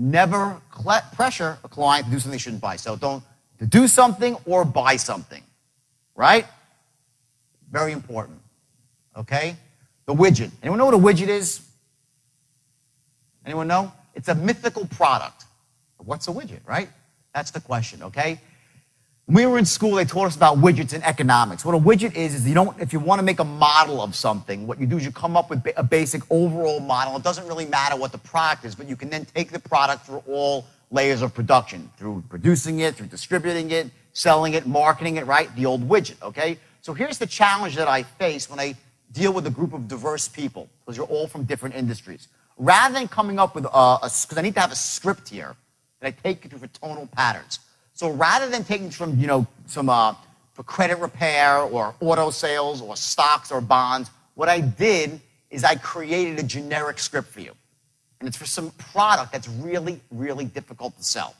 never pressure a client to do something they shouldn't buy. So don't to do something or buy something, right? Very important, okay? The widget. Anyone know what a widget is? Anyone know? It's a mythical product. What's a widget, right? That's the question, okay? When we were in school, they taught us about widgets in economics. What a widget is if you want to make a model of something, what you do is you come up with a basic overall model. It doesn't really matter what the product is, but you can then take the product through all layers of production, through producing it, through distributing it, selling it, marketing it, right? The old widget, okay? So here's the challenge that I face when I deal with a group of diverse people, because you're all from different industries. Rather than coming up with because I need to have a script here that I take you through for tonal patterns. So rather than taking from, for credit repair or auto sales or stocks or bonds, what I did is I created a generic script for you. And it's for some product that's really, really difficult to sell.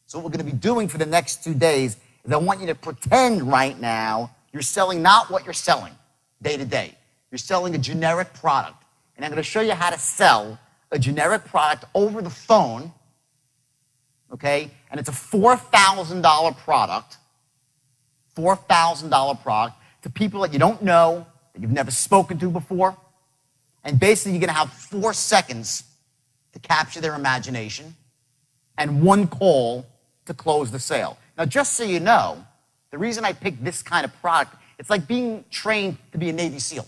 So what we're going to be doing for the next 2 days is I want you to pretend right now you're selling not what you're selling day to day. You're selling a generic product. And I'm going to show you how to sell a generic product over the phone, okay? And it's a $4,000 product, $4,000 product to people that you don't know, that you've never spoken to before. And basically, you're going to have 4 seconds to capture their imagination and 1 call to close the sale. Now, just so you know, the reason I picked this kind of product, it's like being trained to be a Navy SEAL,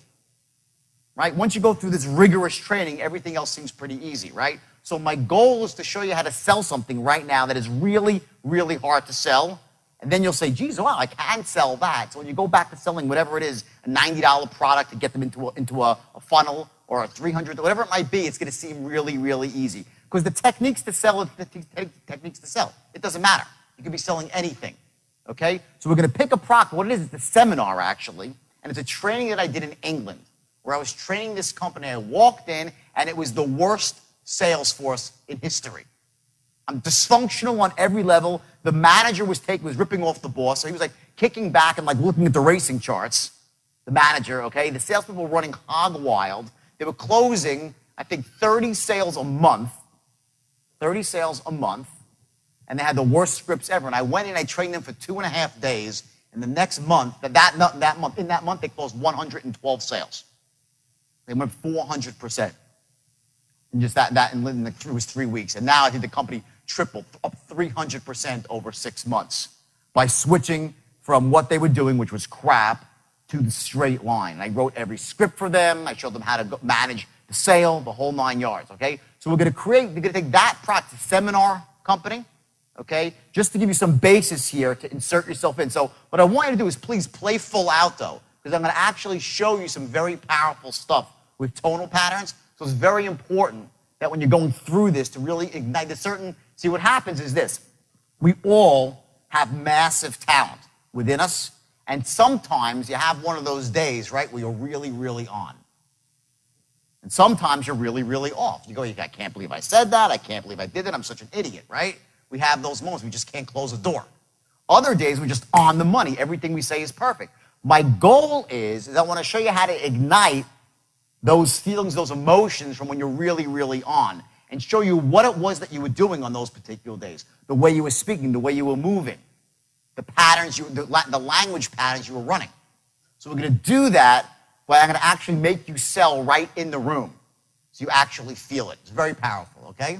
right? Once you go through this rigorous training, everything else seems pretty easy, right? So my goal is to show you how to sell something right now that is really, really hard to sell. And then you'll say, geez, wow, I can sell that. So when you go back to selling whatever it is, a $90 product to get them into a funnel or a $300, whatever it might be, it's going to seem really, really easy. Because the techniques to sell, it doesn't matter. You could be selling anything, okay? So we're going to pick a product. What it is, it's a seminar, actually, and it's a training that I did in England, where I was training this company. I walked in, and it was the worst sales force in history. I'm dysfunctional on every level. The manager was ripping off the boss, so he was like kicking back and like looking at the racing charts. The manager, okay? The salespeople were running hog wild. They were closing, I think, 30 sales a month. 30 sales a month. And they had the worst scripts ever. And I went in, I trained them for 2.5 days. And the next month, in that month, they closed 112 sales. They went 400%. And just it was 3 weeks. And now I think the company tripled, up 300% over 6 months by switching from what they were doing, which was crap, to the straight line. And I wrote every script for them. I showed them how to manage the sale, the whole 9 yards, okay? So we're going to take that product, seminar company, okay, just to give you some basis here to insert yourself in. So what I want you to do is please play full out, though, because I'm going to actually show you some very powerful stuff with tonal patterns. So it's very important that when you're going through this to really ignite a certain... See, what happens is this. We all have massive talent within us, and sometimes you have one of those days, right, where you're really, really on. And sometimes you're really, really off. You go, I can't believe I said that. I can't believe I did that. I'm such an idiot, right? We have those moments. We just can't close a door. Other days, we're just on the money. Everything we say is perfect. My goal is I want to show you how to ignite those feelings, those emotions from when you're really, really on, and show you what it was that you were doing on those particular days, the way you were speaking, the way you were moving, the patterns, the language patterns you were running. So we're going to do that, but I'm going to actually make you sell right in the room, so you actually feel it. It's very powerful, okay?